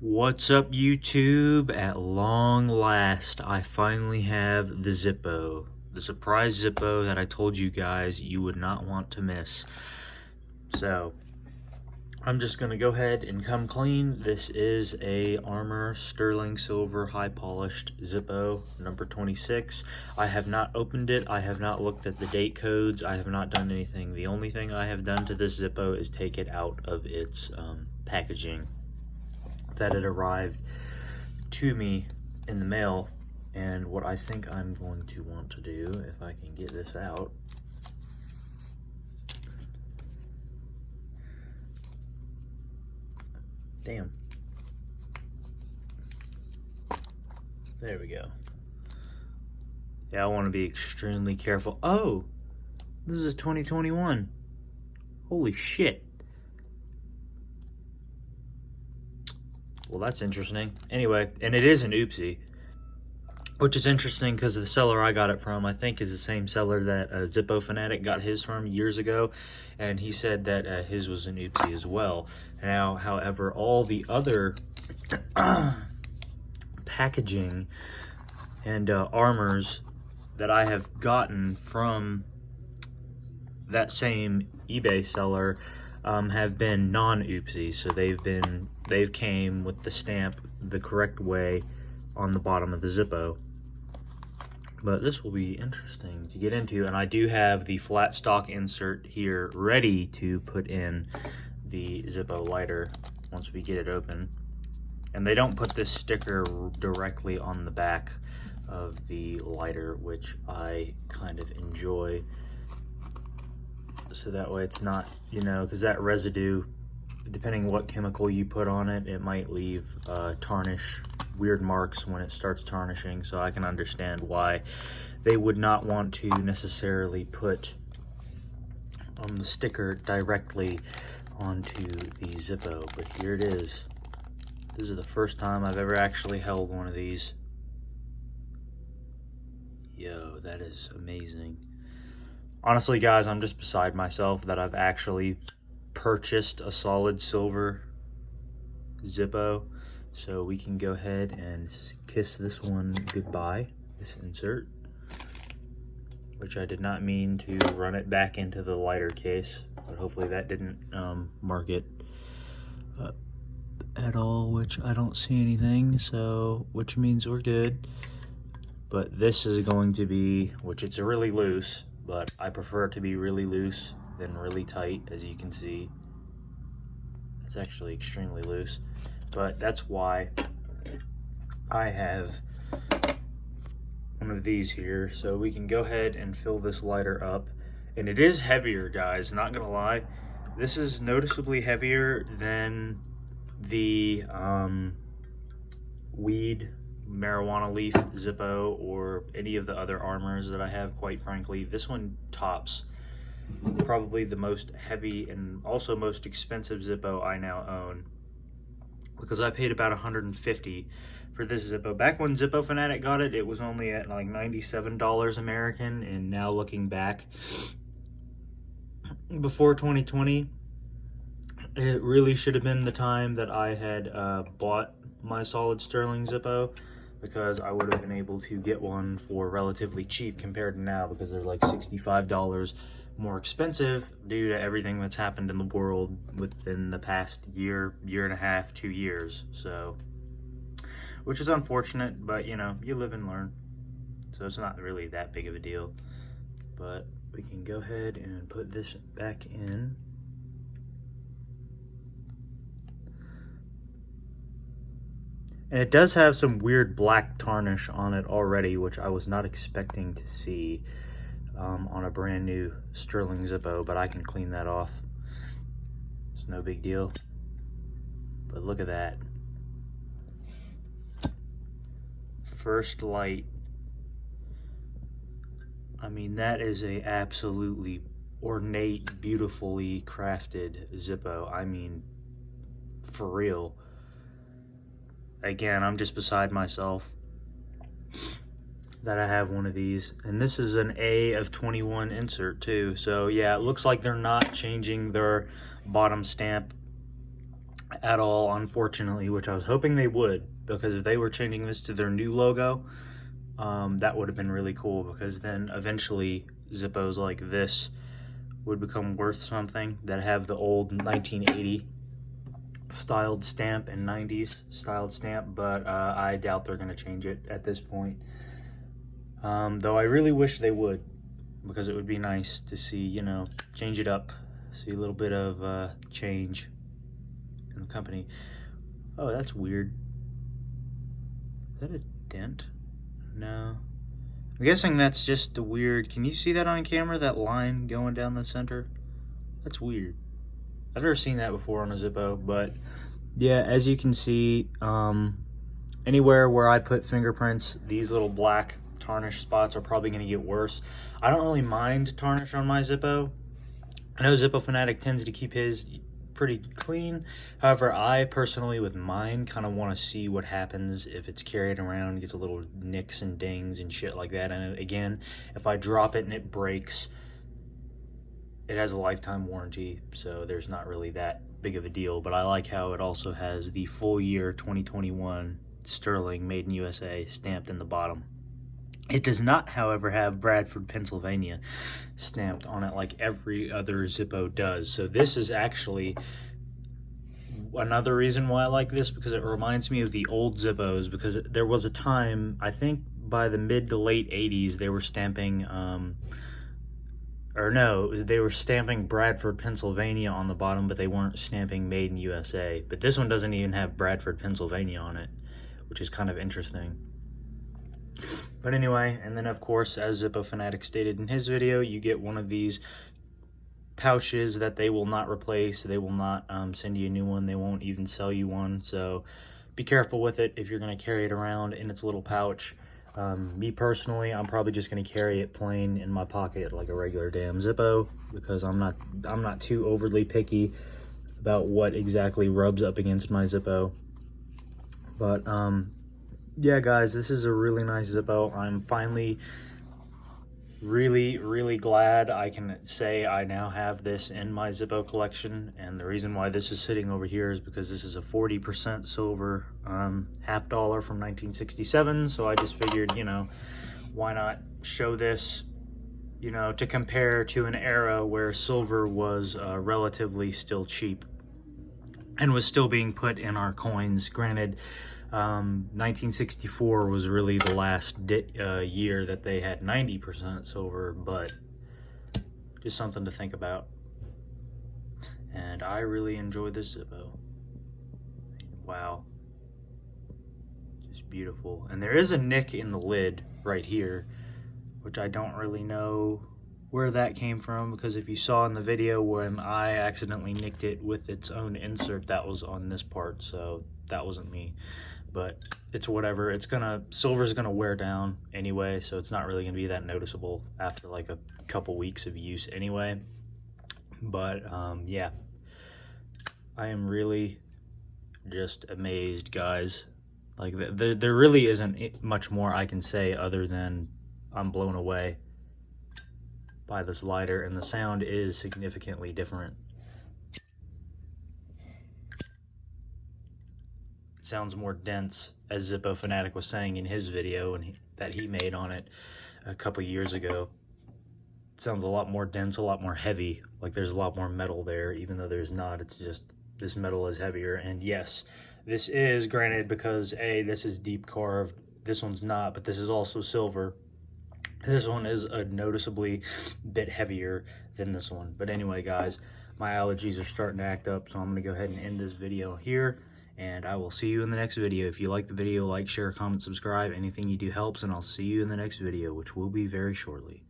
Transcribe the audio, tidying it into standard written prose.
What's up, YouTube? At long last, I finally have the Zippo. The surprise Zippo that I told you guys you would not want to miss. So, I'm just going to go ahead and come clean. This is a Armor Sterling Silver High Polished Zippo number 26. I have not opened it. I have not looked at the date codes. I have not done anything. The only thing I have done to this Zippo is take it out of its packaging that it arrived to me in the mail. And what I think I'm going to want to do, if I can get this out, damn, there we go. Yeah, I want to be extremely careful. Oh, this is a 2021. Holy shit. Well, that's interesting. Anyway, and it is an oopsie, which is interesting because the seller I got it from, I think, is the same seller that Zippo Fanatic got his from years ago, and he said that his was an oopsie as well. Now, however, all the other packaging and armors that I have gotten from that same eBay seller have been non-oopsies, so they've came with the stamp the correct way on the bottom of the Zippo. But this will be interesting to get into, and I do have the flat stock insert here ready to put in the Zippo lighter once we get it open. And they don't put this sticker directly on the back of the lighter, which I kind of enjoy. So that way it's not, you know, because that residue, depending what chemical you put on it, it might leave tarnish, weird marks when it starts tarnishing. So I can understand why they would not want to necessarily put the sticker directly onto the Zippo. But here it is. This is the first time I've ever actually held one of these. Yo, that is amazing. Honestly, guys, I'm just beside myself that I've actually purchased a solid silver Zippo. So we can go ahead and kiss this one goodbye, this insert. Which I did not mean to run it back into the lighter case. But hopefully that didn't mark it at all, which I don't see anything. So, which means we're good. But this is going to be, which it's really loose. But I prefer it to be really loose than really tight, as you can see. It's actually extremely loose. But that's why I have one of these here. So we can go ahead and fill this lighter up. And it is heavier, guys, not gonna lie. This is noticeably heavier than the weed marijuana leaf Zippo or any of the other armors that I have. Quite frankly, this one tops probably the most heavy and also most expensive Zippo I now own, because I paid about $150 for this Zippo. Back when Zippo Fanatic got it, it was only at like $97 American, and now looking back, before 2020, it really should have been the time that I had bought my solid sterling Zippo, because I would have been able to get one for relatively cheap compared to now, because they're like $65 more expensive due to everything that's happened in the world within the past year, year and a half, 2 years. So, which is unfortunate, but you know, you live and learn. So it's not really that big of a deal. But we can go ahead and put this back in. And it does have some weird black tarnish on it already, which I was not expecting to see on a brand new sterling Zippo, but I can clean that off. It's no big deal. But look at that. First light. I mean, that is a absolutely ornate, beautifully crafted Zippo. I mean, for real. Again, I'm just beside myself that I have one of these. And this is an A of 21 insert too. So yeah, it looks like they're not changing their bottom stamp at all, unfortunately, which I was hoping they would, because if they were changing this to their new logo, that would have been really cool, because then eventually Zippos like this would become worth something, that have the old 1980 styled stamp and 90s styled stamp, but I doubt they're going to change it at this point. Though I really wish they would, because it would be nice to see, you know, change it up, see a little bit of change in the company. Oh, that's weird. Is that a dent? No. I'm guessing that's just the weird, can you see that on camera, that line going down the center? That's weird. I've never seen that before on a Zippo, but yeah, as you can see, anywhere where I put fingerprints, these little black tarnish spots are probably going to get worse. I don't really mind tarnish on my Zippo. I know Zippo Fanatic tends to keep his pretty clean. However, I personally with mine kind of want to see what happens if it's carried around, gets a little nicks and dings and shit like that. And again, if I drop it and it breaks, it has a lifetime warranty, so there's not really that big of a deal. But I like how it also has the full year 2021 Sterling Made in USA stamped in the bottom. It does not, however, have Bradford, Pennsylvania stamped on it like every other Zippo does. So this is actually another reason why I like this, because it reminds me of the old Zippos, because there was a time, I think by the mid to late 80s, they were stamping, they were stamping Bradford, Pennsylvania on the bottom, but they weren't stamping Made in USA. But this one doesn't even have Bradford, Pennsylvania on it, which is kind of interesting. But anyway, and then of course, as Zippo Fanatic stated in his video, you get one of these pouches that they will not replace. They will not send you a new one. They won't even sell you one. So be careful with it if you're going to carry it around in its little pouch. Me personally, I'm probably just going to carry it plain in my pocket like a regular damn Zippo, because I'm not too overly picky about what exactly rubs up against my Zippo. But yeah, guys, this is a really nice Zippo. I'm finally really glad I can say I now have this in my Zippo collection. And the reason why this is sitting over here is because this is a 40% silver half dollar from 1967. So I just figured, you know, why not show this, you know, to compare to an era where silver was relatively still cheap and was still being put in our coins. Granted, 1964 was really the last year that they had 90% silver, but just something to think about. And I really enjoy this Zippo. Wow. Just beautiful. And there is a nick in the lid right here, which I don't really know where that came from, because if you saw in the video when I accidentally nicked it with its own insert, that was on this part, so that wasn't me. But it's whatever. Silver's gonna wear down anyway, so it's not really gonna be that noticeable after like a couple weeks of use anyway. But yeah, I am really just amazed, guys. Like there really isn't much more I can say other than I'm blown away by this lighter, and the sound is significantly different. Sounds more dense, as Zippo Fanatic was saying in his video that he made on it a couple years ago. It sounds a lot more dense, a lot more heavy, like there's a lot more metal there, even though there's not. It's just this metal is heavier. And yes, this is, granted, because this is deep carved, this one's not, but this is also silver. This one is a noticeably bit heavier than this one. But anyway, guys, my allergies are starting to act up, so I'm going to go ahead and end this video here. And I will see you in the next video. If you like the video, like, share, comment, subscribe. Anything you do helps, and I'll see you in the next video, which will be very shortly.